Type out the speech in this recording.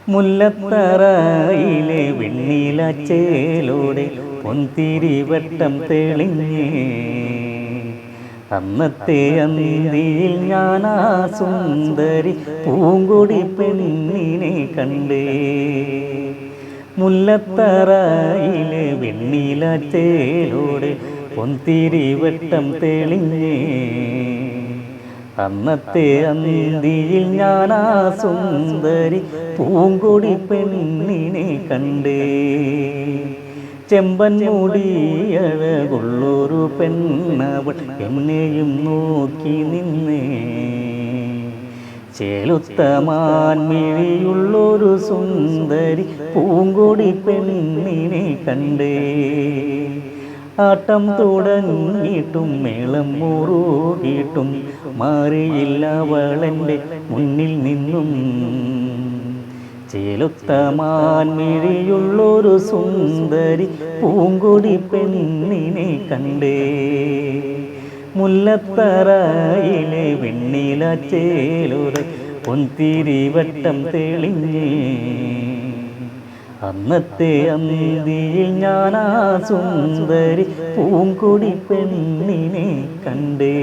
മുല്ലത്തറയിലെ വെണ്ണീലച്ചേലോടെ പൊന്തിരിവട്ടം തെളിഞ്ഞേ അന്നത്തെ അന്തിയിൽ ഞാനാ സുന്ദരി പൂങ്കൊടി പെണ്ണിനെ കണ്ടേ. മുല്ലത്തറയിലെ വെണ്ണീലച്ചേലോടെ പൊന്തിരിവട്ടം തെളിഞ്ഞേ അന്നത്തെ അന്തിയിൽ ഞാനാ സുന്ദരി പൂങ്കൊടി പെണ്ണിനെ കണ്ടേ. ചെമ്പൻ മുടിയഴകുള്ളൊരു പെണ്ണവൾ എന്നെയും നോക്കി നിന്നേ. ചേലുത്ത മാൻമിഴിയുള്ളൊരു സുന്ദരി പൂങ്കൊടി പെണ്ണിനെ കണ്ടേ. ആട്ടം തുടങ്ങിയിട്ടും മേളം മുറുകിയിട്ടും മാറിയില്ല അവളെൻ്റെ മുന്നിൽ നിന്നും. ചേലുത്ത മാൻമിഴിയുള്ളൊരു സുന്ദരി പൂങ്കൊടി പെണ്ണിനെ കണ്ടേ. മുല്ലത്തറയിലെ വെണ്ണീലച്ചേലോടെ പൊന്തിരിവട്ടം തെളിഞ്ഞേ അന്നത്തെ അന്തിയിൽ ഞാനാ സുന്ദരി പൂങ്കൊടി പെണ്ണിനെ കണ്ടേ.